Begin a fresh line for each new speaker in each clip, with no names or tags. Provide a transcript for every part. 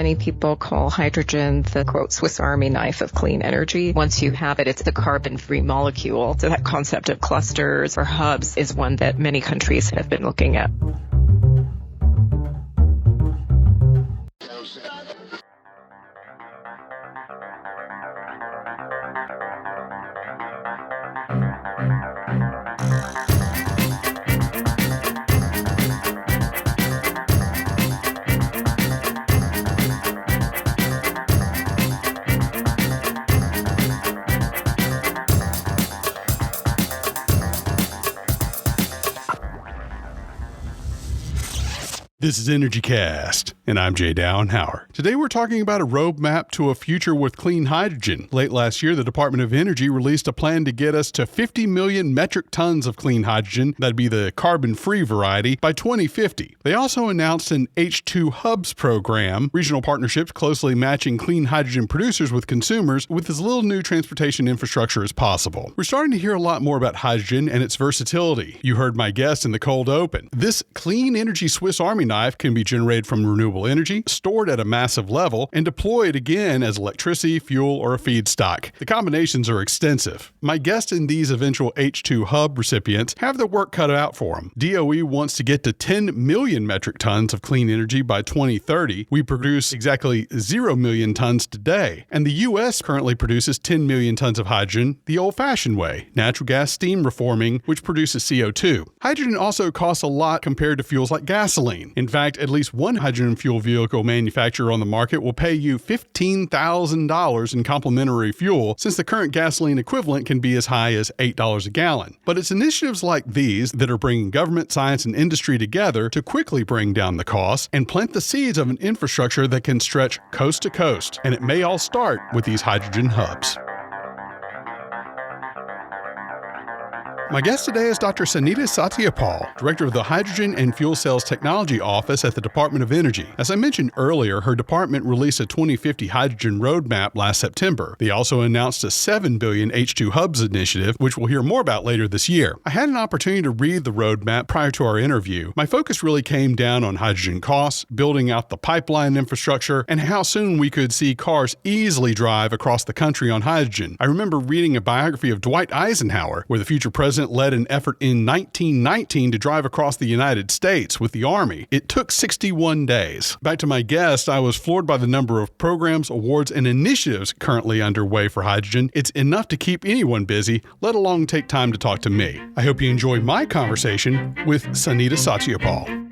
Many people call hydrogen the, quote, Swiss Army knife of clean energy. Once you have it, it's the carbon-free molecule. So that concept of clusters or hubs is one that many countries have been looking at.
This is EnergyCast, and I'm Jay Downhauer. Today we're talking about a roadmap to a future with clean hydrogen. Late last year, the Department of Energy released a plan to get us to 50 million metric tons of clean hydrogen, that'd be the carbon-free variety, by 2050. They also announced an H2 Hubs program, regional partnerships closely matching clean hydrogen producers with consumers with as little new transportation infrastructure as possible. We're starting to hear a lot more about hydrogen and its versatility. You heard my guest in the cold open. This clean energy Swiss Army knife can be generated from renewable energy, stored at a massive level, and deployed again as electricity, fuel, or a feedstock. The combinations are extensive. My guests in these eventual H2 Hub recipients have their work cut out for them. DOE wants to get to 10 million metric tons of clean energy by 2030. We produce exactly 0 million tons today. And the U.S. currently produces 10 million tons of hydrogen the old-fashioned way, natural gas steam reforming, which produces CO2. Hydrogen also costs a lot compared to fuels like gasoline. In fact, at least one hydrogen fuel vehicle manufacturer on the market will pay you $15,000 in complementary fuel, since the current gasoline equivalent can be as high as $8 a gallon. But it's initiatives like these that are bringing government, science, and industry together to quickly bring down the costs and plant the seeds of an infrastructure that can stretch coast to coast. And it may all start with these hydrogen hubs. My guest today is Dr. Sanita Satyapal, Director of the Hydrogen and Fuel Cells Technology Office at the Department of Energy. As I mentioned earlier, her department released a 2050 hydrogen roadmap last September. They also announced a $7 billion H2 Hubs initiative, which we'll hear more about later this year. I had an opportunity to read the roadmap prior to our interview. My focus really came down on hydrogen costs, building out the pipeline infrastructure, and how soon we could see cars easily drive across the country on hydrogen. I remember reading a biography of Dwight Eisenhower, where the future president led an effort in 1919 to drive across the United States with the Army. It took 61 days. Back to my guest, I was floored by the number of programs, awards, and initiatives currently underway for hydrogen. It's enough to keep anyone busy, let alone take time to talk to me. I hope you enjoy my conversation with Sanita Satyapal.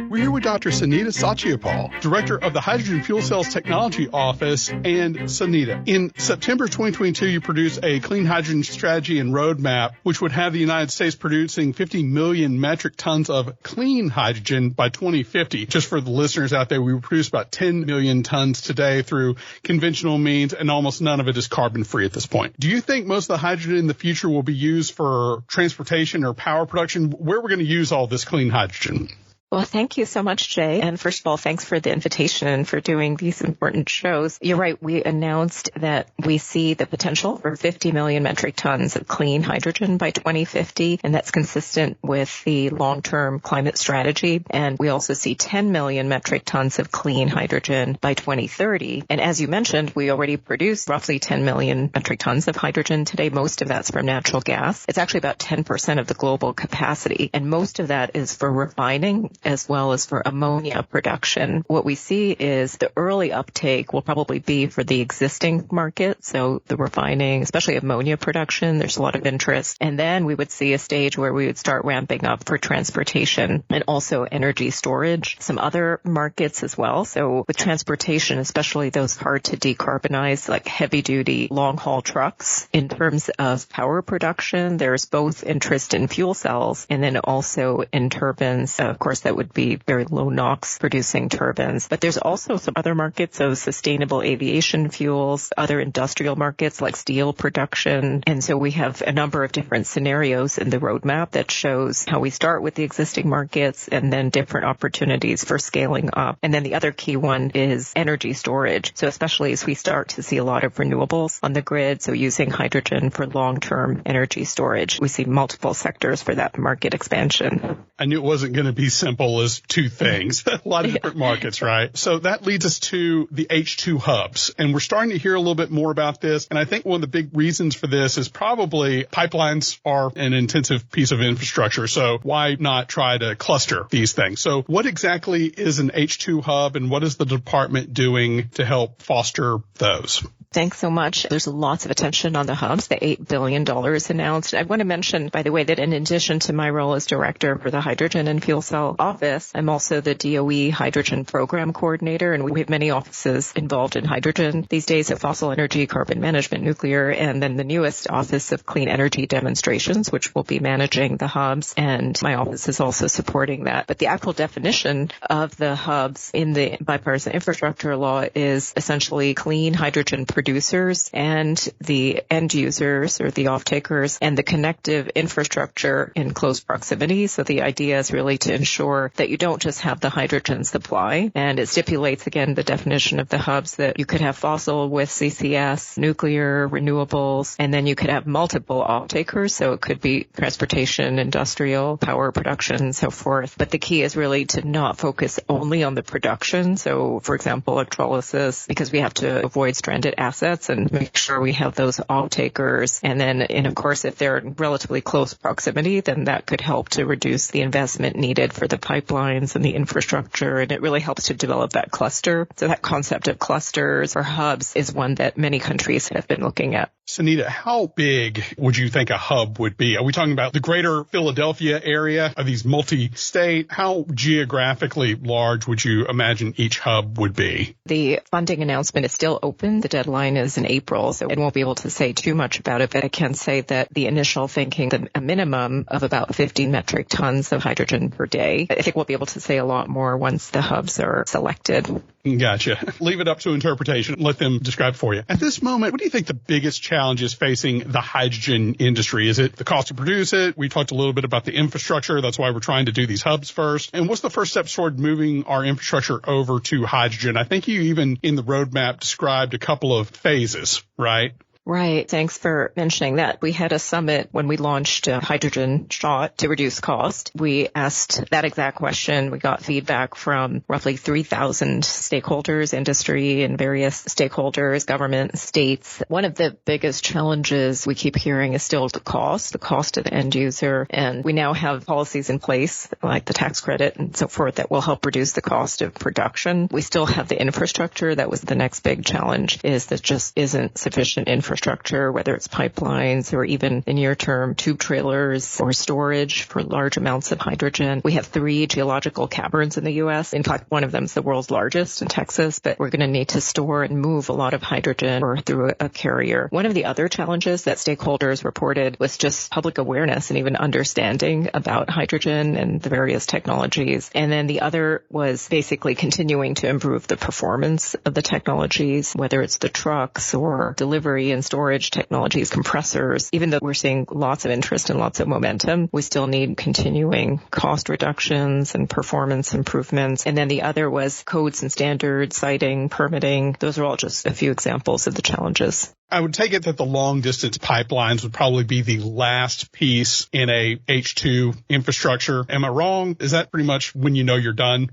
We're here with Dr. Sanita Satyapal, Director of the Hydrogen Fuel Cells Technology Office. And Sanita, in September 2022, you produced a clean hydrogen strategy and roadmap, which would have the United States producing 50 million metric tons of clean hydrogen by 2050. Just for the listeners out there, we produce about 10 million tons today through conventional means, and almost none of it is carbon-free at this point. Do you think most of the hydrogen in the future will be used for transportation or power production? Where are we going to use all this clean hydrogen?
Well, thank you so much, Jay. And first of all, thanks for the invitation and for doing these important shows. You're right. We announced that we see the potential for 50 million metric tons of clean hydrogen by 2050, and that's consistent with the long-term climate strategy. And we also see 10 million metric tons of clean hydrogen by 2030. And as you mentioned, we already produce roughly 10 million metric tons of hydrogen today. Most of that's from natural gas. It's actually about 10% of the global capacity, and most of that is for refining as well as for ammonia production. What we see is the early uptake will probably be for the existing market, so the refining, especially ammonia production, there's a lot of interest. And then we would see a stage where we would start ramping up for transportation and also energy storage, some other markets as well. So with transportation, especially those hard to decarbonize, like heavy-duty long-haul trucks, in terms of power production, there's both interest in fuel cells and then also in turbines, of course, that would be very low NOx producing turbines. But there's also some other markets of sustainable aviation fuels, other industrial markets like steel production. And so we have a number of different scenarios in the roadmap that shows how we start with the existing markets and then different opportunities for scaling up. And then the other key one is energy storage. So especially as we start to see a lot of renewables on the grid, so using hydrogen for long-term energy storage, we see multiple sectors for that market expansion.
I knew it wasn't going to be simple. simple as two things, a lot of different markets, right? So that leads us to the H2 hubs. And we're starting to hear a little bit more about this. And I think one of the big reasons for this is probably pipelines are an intensive piece of infrastructure. So why not try to cluster these things? So what exactly is an H2 hub and what is the department doing to help foster those?
Thanks so much. There's lots of attention on the hubs, the $8 billion announced. I want to mention, by the way, that in addition to my role as director for the Hydrogen and Fuel Cell Office, I'm also the DOE Hydrogen Program Coordinator, and we have many offices involved in hydrogen these days at Fossil Energy, Carbon Management, Nuclear, and then the newest Office of Clean Energy Demonstrations, which will be managing the hubs, and my office is also supporting that. But the actual definition of the hubs in the bipartisan infrastructure law is essentially clean hydrogen producers and the end users or the off-takers and the connective infrastructure in close proximity. So the idea is really to ensure that you don't just have the hydrogen supply. And it stipulates, again, the definition of the hubs that you could have fossil with CCS, nuclear, renewables, and then you could have multiple off-takers. So it could be transportation, industrial, power production, and so forth. But the key is really to not focus only on the production. So, for example, electrolysis, because we have to avoid stranded assets and make sure we have those off-takers. And then, of course, if they're in relatively close proximity, then that could help to reduce the investment needed for the pipelines and the infrastructure. And it really helps to develop that cluster. So that concept of clusters or hubs is one that many countries have been looking at.
Sunita, how big would you think a hub would be? Are we talking about the greater Philadelphia area? Are these multi-state? How geographically large would you imagine each hub would be?
The funding announcement is still open. The deadline is in April, so I won't be able to say too much about it, but I can say that the initial thinking, a minimum of about 50 metric tons of hydrogen per day. I think we'll be able to say a lot more once the hubs are selected.
Gotcha. Leave it up to interpretation. Let them describe for you. At this moment, what do you think the biggest challenge is facing the hydrogen industry? Is it the cost to produce it? We talked a little bit about the infrastructure. That's why we're trying to do these hubs first. And what's the first step toward moving our infrastructure over to hydrogen? I think you even in the roadmap described a couple of phases, right?
Right. Thanks for mentioning that. We had a summit when we launched a hydrogen shot to reduce cost. We asked that exact question. We got feedback from roughly 3,000 stakeholders, industry and various stakeholders, government, states. One of the biggest challenges we keep hearing is still the cost to the end user. And we now have policies in place like the tax credit and so forth that will help reduce the cost of production. We still have the infrastructure. That was the next big challenge, is that just isn't sufficient infrastructure, whether it's pipelines or even in near term tube trailers or storage for large amounts of hydrogen. We have 3 geological caverns in the U.S. In fact, one of them is the world's largest in Texas, but we're going to need to store and move a lot of hydrogen or through a carrier. One of the other challenges that stakeholders reported was just public awareness and even understanding about hydrogen and the various technologies. And then the other was basically continuing to improve the performance of the technologies, whether it's the trucks or delivery and storage technologies, compressors. Even though we're seeing lots of interest and lots of momentum, we still need continuing cost reductions and performance improvements. And then the other was codes and standards, siting, permitting. Those are all just a few examples of the challenges.
I would take it that the long distance pipelines would probably be the last piece in a H2 infrastructure. Am I wrong? Is that pretty much when you know you're done?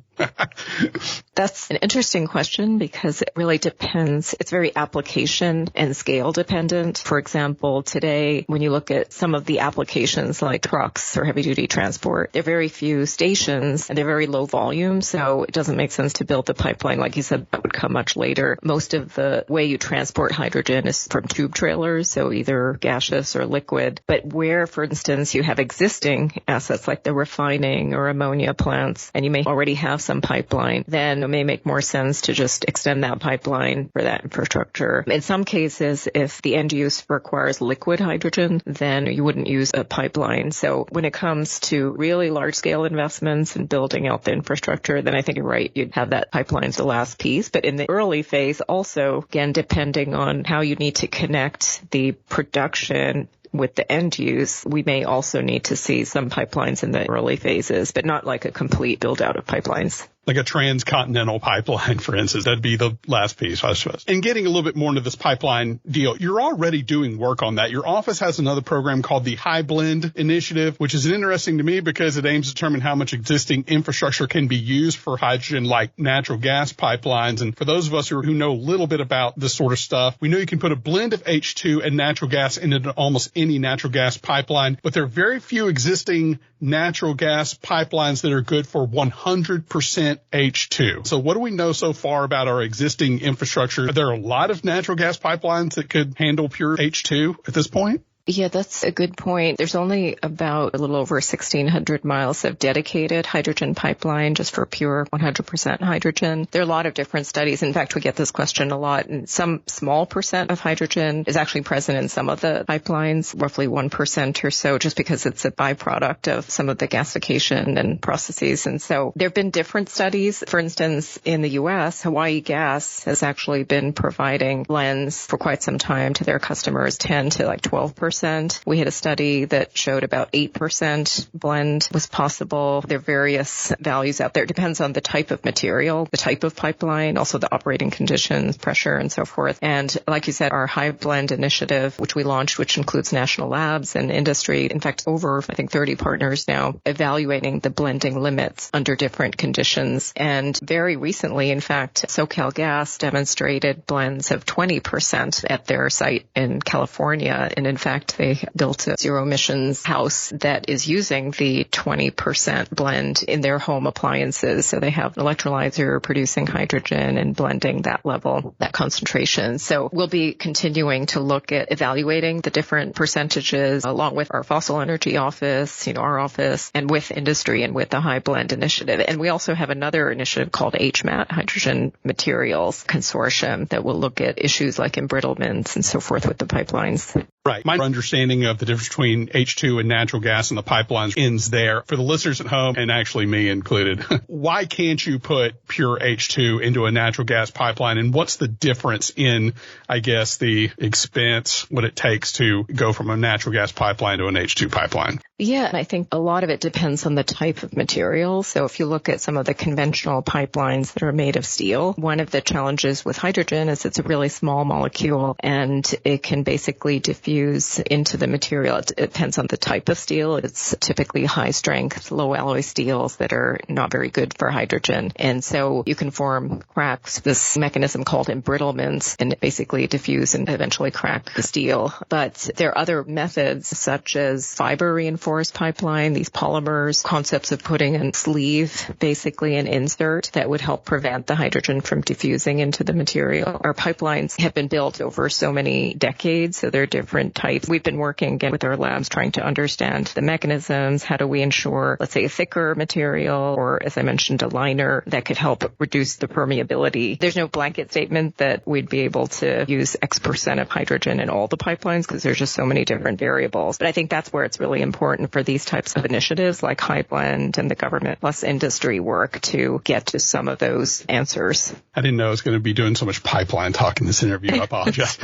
That's an interesting question because it really depends. It's very application and scale dependent. For example, today, when you look at some of the applications like trucks or heavy duty transport, there are very few stations and they're very low volume. So it doesn't make sense to build the pipeline. Like you said, that would come much later. Most of the way you transport hydrogen is from tube trailers, so either gaseous or liquid. But where, for instance, you have existing assets like the refining or ammonia plants, and you may already have some pipeline, then it may make more sense to just extend that pipeline for that infrastructure. In some cases, if the end use requires liquid hydrogen, then you wouldn't use a pipeline. So when it comes to really large-scale investments and building out the infrastructure, then I think you're right. You'd have that pipeline as the last piece. But in the early phase, also, again, depending on how you need to connect the production with the end use, we may also need to see some pipelines in the early phases, but not like a complete build out of pipelines.
like a transcontinental pipeline, for instance. That'd be the last piece, I suppose. And getting a little bit more into this pipeline deal, you're already doing work on that. Your office has another program called the High Blend Initiative, which is interesting to me because it aims to determine how much existing infrastructure can be used for hydrogen, like natural gas pipelines. And for those of us who know a little bit about this sort of stuff, we know you can put a blend of H2 and natural gas into almost any natural gas pipeline, but there are very few existing natural gas pipelines that are good for 100% H2. So what do we know so far about our existing infrastructure? Are there a lot of natural gas pipelines that could handle pure H2 at this point?
Yeah, that's a good point. There's only about a little over 1,600 miles of dedicated hydrogen pipeline just for pure 100% hydrogen. There are a lot of different studies. In fact, we get this question a lot. And some small percent of hydrogen is actually present in some of the pipelines, roughly 1% or so, just because it's a byproduct of some of the gasification and processes. And so there have been different studies. For instance, in the U.S., Hawaii Gas has actually been providing blends for quite some time to their customers, 10 to like 12%. We had a study that showed about 8% blend was possible. There are various values out there. It depends on the type of material, the type of pipeline, also the operating conditions, pressure, and so forth. And like you said, our High Blend Initiative, which we launched, which includes national labs and industry, in fact, over, 30 partners now evaluating the blending limits under different conditions. And very recently, in fact, SoCalGas demonstrated blends of 20% at their site in California. And in fact, they built a zero emissions house that is using the 20% blend in their home appliances. So they have an electrolyzer producing hydrogen and blending that level, that concentration. So we'll be continuing to look at evaluating the different percentages along with our fossil energy office, our office, and with industry and with the High Blend Initiative. And we also have another initiative called HMAT, Hydrogen Materials Consortium, that will look at issues like embrittlements and so forth with the pipelines.
Right. My understanding of the difference between H2 and natural gas and the pipelines ends there. For the listeners at home, and actually me included, why can't you put pure H2 into a natural gas pipeline? And what's the difference in, I guess, the expense, what it takes to go from a natural gas pipeline to an H2 pipeline?
Yeah, and I think a lot of it depends on the type of material. So if you look at some of the conventional pipelines that are made of steel, one of the challenges with hydrogen is it's a really small molecule and it can basically diffuse into the material. It depends on the type of steel. It's typically high strength, low alloy steels that are not very good for hydrogen. And so you can form cracks, this mechanism called embrittlements, and basically diffuse and eventually crack the steel. But there are other methods such as fiber reinforcement pipeline, these polymers, concepts of putting a sleeve, basically an insert that would help prevent the hydrogen from diffusing into the material. Our pipelines have been built over so many decades, so there are different types. We've been working again with our labs trying to understand the mechanisms. How do we ensure, let's say, a thicker material or, as I mentioned, a liner that could help reduce the permeability. There's no blanket statement that we'd be able to use X% of hydrogen in all the pipelines because there's just so many different variables. But I think that's where it's really important for these types of initiatives like High Blend and the government plus industry work to get to some of those answers.
I didn't know I was going to be doing so much pipeline talk in this interview. I apologize.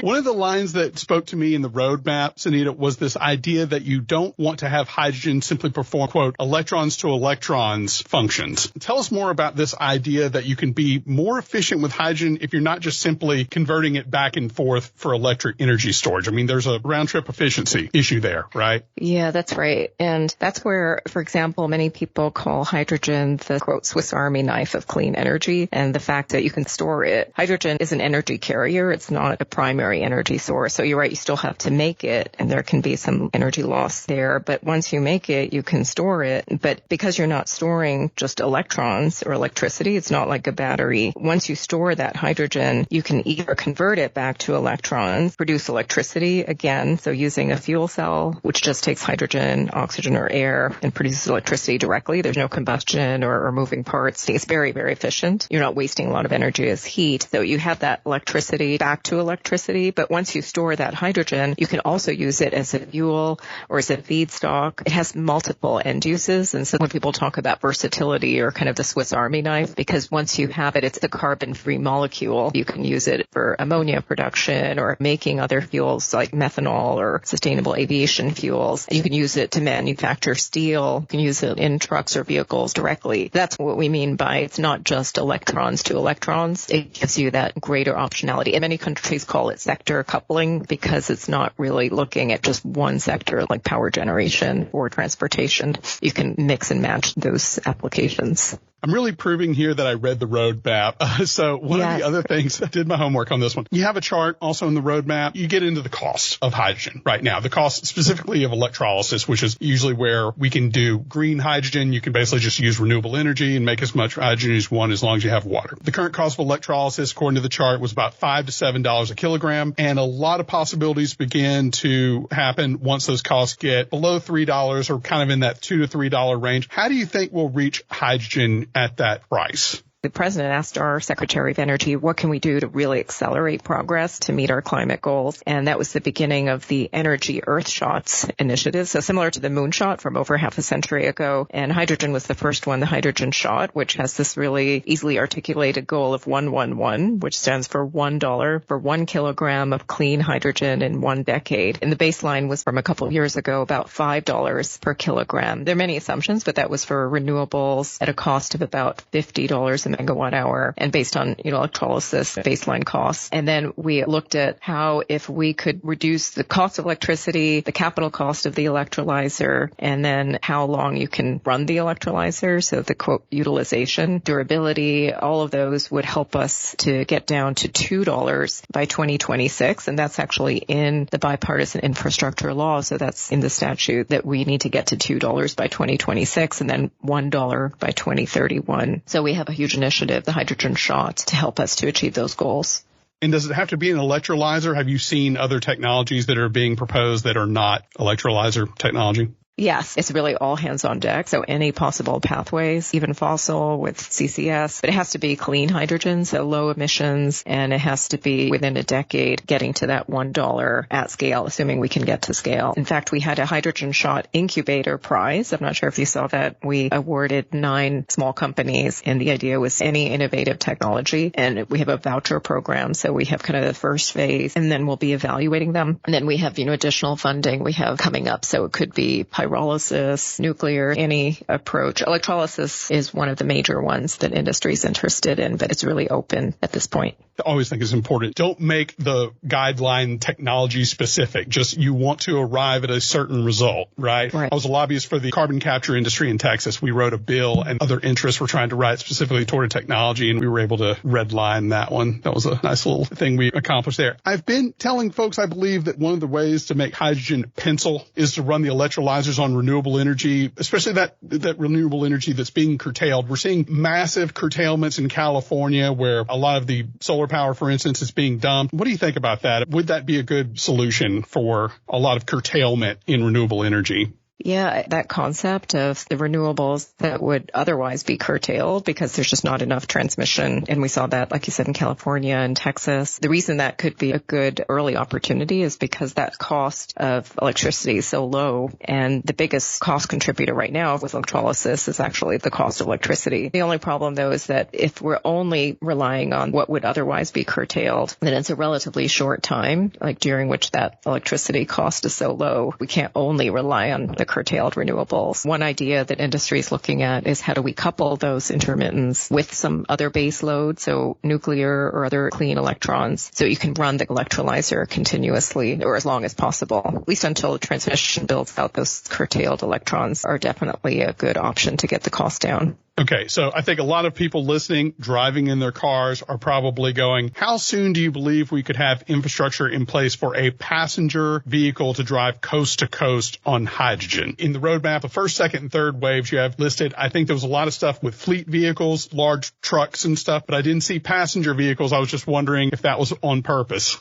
One of the lines that spoke to me in the roadmap, Sunita, was this idea that you don't want to have hydrogen simply perform, quote, electrons to electrons functions. Tell us more about this idea that you can be more efficient with hydrogen if you're not just simply converting it back and forth for electric energy storage. I mean, there's a round trip efficiency issue there, right?
Yeah, that's right. And that's where, for example, many people call hydrogen the, quote, Swiss Army knife of clean energy, and the fact that you can store it. Hydrogen is an energy carrier. It's not a primary energy source. So you're right, you still have to make it, and there can be some energy loss there. But once you make it, you can store it. But because you're not storing just electrons or electricity, it's not like a battery. Once you store that hydrogen, you can either convert it back to electrons, produce electricity again, so using a fuel cell, which just takes hydrogen, oxygen, or air and produces electricity directly. There's no combustion or moving parts. It's very, very efficient. You're not wasting a lot of energy as heat. So you have that electricity back to electricity. But once you store that hydrogen, you can also use it as a fuel or as a feedstock. It has multiple end uses. And so when people talk about versatility or kind of the Swiss Army knife, because once you have it, it's a carbon-free molecule. You can use it for ammonia production or making other fuels like methanol or sustainable aviation fuel. cells. You can use it to manufacture steel. You can use it in trucks or vehicles directly. That's what we mean by it's not just electrons to electrons. It gives you that greater optionality. And many countries call it sector coupling because it's not really looking at just one sector like power generation or transportation. You can mix and match those applications.
I'm really proving here that I read the roadmap. So one of the other things, I did my homework on this one. You have a chart also in the roadmap. You get into the cost of hydrogen right now, the cost specifically of electrolysis, which is usually where we can do green hydrogen. You can basically just use renewable energy and make as much hydrogen as you want as long as you have water. The current cost of electrolysis, according to the chart, was about $5 to $7 a kilogram. And a lot of possibilities begin to happen once those costs get below $3 or kind of in that $2 to $3 range. How do you think we'll reach hydrogen at that price?
The president asked our Secretary of Energy, what can we do to really accelerate progress to meet our climate goals? And that was the beginning of the Energy Earthshots initiative. So similar to the moonshot from over half a century ago. And hydrogen was the first one, the hydrogen shot, which has this really easily articulated goal of 111, which stands for $1 for 1 kilogram of clean hydrogen in 1 decade. And the baseline was from a couple of years ago, about $5 per kilogram. There are many assumptions, but that was for renewables at a cost of about $50 a megawatt hour and based on, electrolysis baseline costs. And then we looked at how if we could reduce the cost of electricity, the capital cost of the electrolyzer, and then how long you can run the electrolyzer. So the quote utilization, durability, all of those would help us to get down to $2 by 2026. And that's actually in the bipartisan infrastructure law. So that's in the statute that we need to get to $2 by 2026 and then $1 by 2031. So we have a huge initiative, the hydrogen shot, to help us to achieve those goals.
And does it have to be an electrolyzer? Have you seen other technologies that are being proposed that are not electrolyzer technology?
Yes, it's really all hands on deck. So any possible pathways, even fossil with CCS, but it has to be clean hydrogen, so low emissions, and it has to be within a decade getting to that $1 at scale, assuming we can get to scale. In fact, we had a hydrogen shot incubator prize. I'm not sure if you saw that. We awarded 9 small companies, and the idea was any innovative technology, and we have a voucher program. So we have kind of the first phase, and then we'll be evaluating them. And then we have, additional funding we have coming up. So it could be pyrolysis, nuclear, any approach. Electrolysis is one of the major ones that industry is interested in, but it's really open at this point.
I always think it's important. Don't make the guideline technology specific. Just you want to arrive at a certain result, right? I was a lobbyist for the carbon capture industry in Texas. We wrote a bill and other interests were trying to write specifically toward a technology, and we were able to redline that one. That was a nice little thing we accomplished there. I've been telling folks I believe that one of the ways to make hydrogen pencil is to run the electrolyzers on renewable energy, especially that renewable energy that's being curtailed. We're seeing massive curtailments in California where a lot of the solar power, for instance, is being dumped. What do you think about that? Would that be a good solution for a lot of curtailment in renewable energy?
Yeah, that concept of the renewables that would otherwise be curtailed because there's just not enough transmission. And we saw that, like you said, in California and Texas. The reason that could be a good early opportunity is because that cost of electricity is so low. And the biggest cost contributor right now with electrolysis is actually the cost of electricity. The only problem, though, is that if we're only relying on what would otherwise be curtailed, then it's a relatively short time, like during which that electricity cost is so low. We can't only rely on the curtailed renewables. One idea that industry is looking at is how do we couple those intermittents with some other base load, so nuclear or other clean electrons, so you can run the electrolyzer continuously or as long as possible. At least until the transmission builds out, those curtailed electrons are definitely a good option to get the cost down.
Okay, so I think a lot of people listening, driving in their cars, are probably going, how soon do you believe we could have infrastructure in place for a passenger vehicle to drive coast to coast on hydrogen? In the roadmap, the first, second, and third waves you have listed, I think there was a lot of stuff with fleet vehicles, large trucks and stuff, but I didn't see passenger vehicles. I was just wondering if that was on purpose.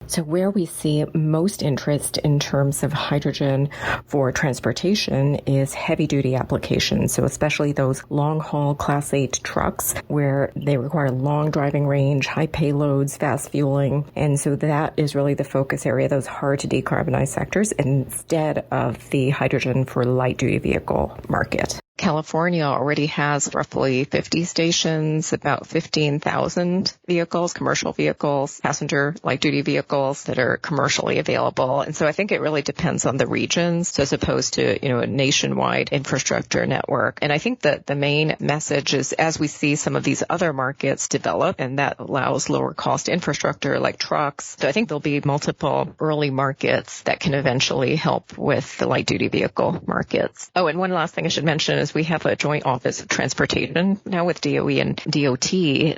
So where we see most interest in terms of hydrogen for transportation is heavy-duty applications, so especially those long-haul Class 8 trucks where they require long driving range, high payloads, fast fueling. And so that is really the focus area, those hard-to-decarbonize sectors, instead of the hydrogen for light-duty vehicle market. California already has roughly 50 stations, about 15,000 vehicles, commercial vehicles, passenger light-duty vehicles that are commercially available. And so I think it really depends on the regions as opposed to, a nationwide infrastructure network. And I think that the main message is as we see some of these other markets develop, and that allows lower cost infrastructure like trucks. So I think there'll be multiple early markets that can eventually help with the light-duty vehicle markets. Oh, and one last thing I should mention is we have a joint office of transportation now with DOE and DOT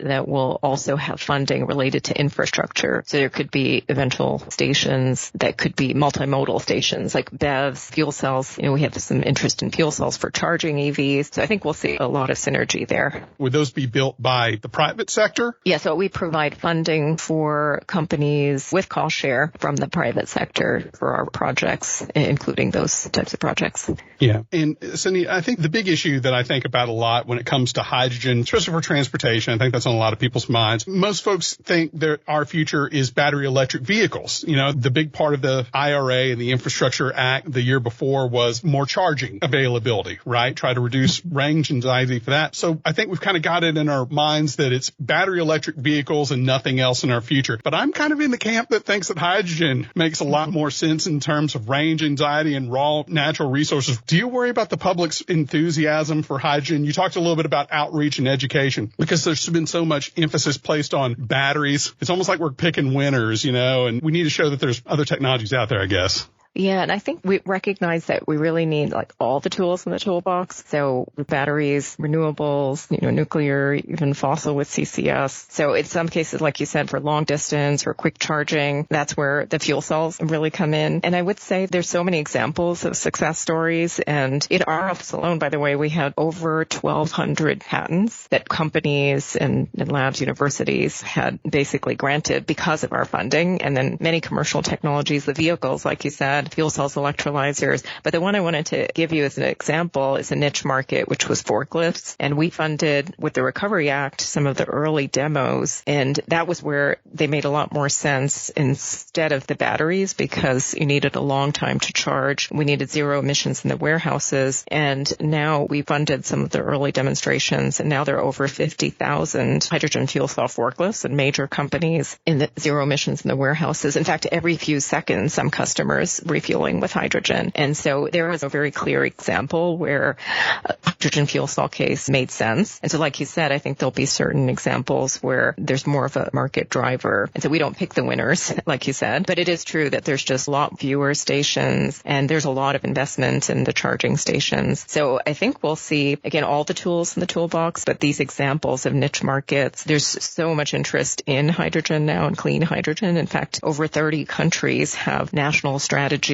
that will also have funding related to infrastructure. So there could be eventual stations that could be multimodal stations like BEVs, fuel cells. We have some interest in fuel cells for charging EVs. So I think we'll see a lot of synergy there.
Would those be built by the private sector?
Yeah, so we provide funding for companies with cost share from the private sector for our projects, including those types of projects.
Yeah. And Cindy, I think the big issue that I think about a lot when it comes to hydrogen, especially for transportation, I think that's on a lot of people's minds. Most folks think that our future is battery electric vehicles. The big part of the IRA and the Infrastructure Act the year before was more charging availability, right? Try to reduce range anxiety for that. So I think we've kind of got it in our minds that it's battery electric vehicles and nothing else in our future. But I'm kind of in the camp that thinks that hydrogen makes a lot more sense in terms of range anxiety and raw natural resources. Do you worry about the public's enthusiasm for hydrogen? You talked a little bit about outreach and education because there's been so much emphasis placed on batteries. It's almost like we're picking winners, and we need to show that there's other technologies out there, I guess.
Yeah, and I think we recognize that we really need all the tools in the toolbox. So batteries, renewables, nuclear, even fossil with CCS. So in some cases, like you said, for long distance or quick charging, that's where the fuel cells really come in. And I would say there's so many examples of success stories. And in our office alone, by the way, we had over 1,200 patents that companies and labs, universities had basically granted because of our funding. And then many commercial technologies, the vehicles, like you said, fuel cells, electrolyzers. But the one I wanted to give you as an example is a niche market, which was forklifts. And we funded with the Recovery Act some of the early demos. And that was where they made a lot more sense instead of the batteries because you needed a long time to charge. We needed zero emissions in the warehouses. And now we funded some of the early demonstrations. And now there are over 50,000 hydrogen fuel cell forklifts and major companies in the zero emissions in the warehouses. In fact, every few seconds, some customers refueling with hydrogen. And so there was a very clear example where a hydrogen fuel cell case made sense. And so like you said, I think there'll be certain examples where there's more of a market driver. And so we don't pick the winners, like you said, but it is true that there's just a lot fewer stations and there's a lot of investment in the charging stations. So I think we'll see, again, all the tools in the toolbox, but these examples of niche markets, there's so much interest in hydrogen now and clean hydrogen. In fact, over 30 countries have national strategies.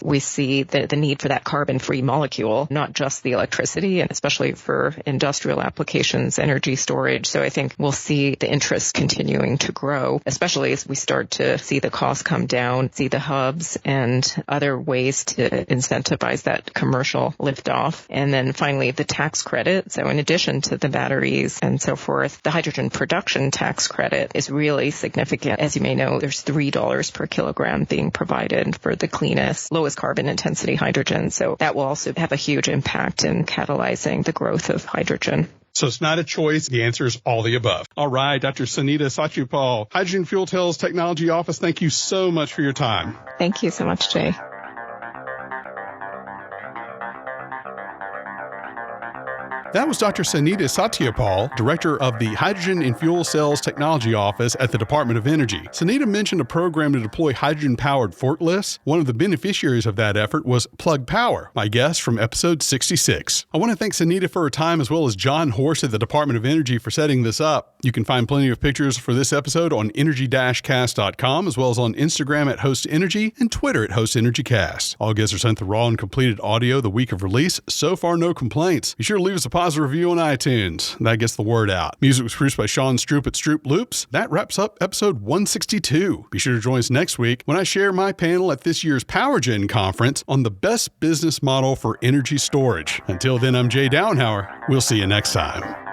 We see the need for that carbon-free molecule, not just the electricity, and especially for industrial applications, energy storage. So I think we'll see the interest continuing to grow, especially as we start to see the costs come down, see the hubs and other ways to incentivize that commercial liftoff. And then finally, the tax credit. So in addition to the batteries and so forth, the hydrogen production tax credit is really significant. As you may know, there's $3 per kilogram being provided for the cleanest, lowest carbon intensity hydrogen. So that will also have a huge impact in catalyzing the growth of hydrogen.
So it's not a choice. The answer is all the above. All right, Dr. Sunita Satyapal, Hydrogen Fuel Cells Technology Office, thank you so much for your time.
Thank you so much, Jay.
That was Dr. Sunita Satyapal, Director of the Hydrogen and Fuel Cells Technology Office at the Department of Energy. Sunita mentioned a program to deploy hydrogen-powered forklifts. One of the beneficiaries of that effort was Plug Power, my guest from episode 66. I want to thank Sunita for her time as well as John Horst at the Department of Energy for setting this up. You can find plenty of pictures for this episode on energy-cast.com as well as on Instagram at HostEnergy and Twitter at HostEnergyCast. All guests are sent the raw and completed audio the week of release. So far, no complaints. Be sure to leave us a positive review on iTunes. That gets the word out. Music was produced by Sean Stroop at Stroop Loops. That wraps up episode 162. Be sure to join us next week when I share my panel at this year's PowerGen conference on the best business model for energy storage. Until then, I'm Jay Downhauer. We'll see you next time.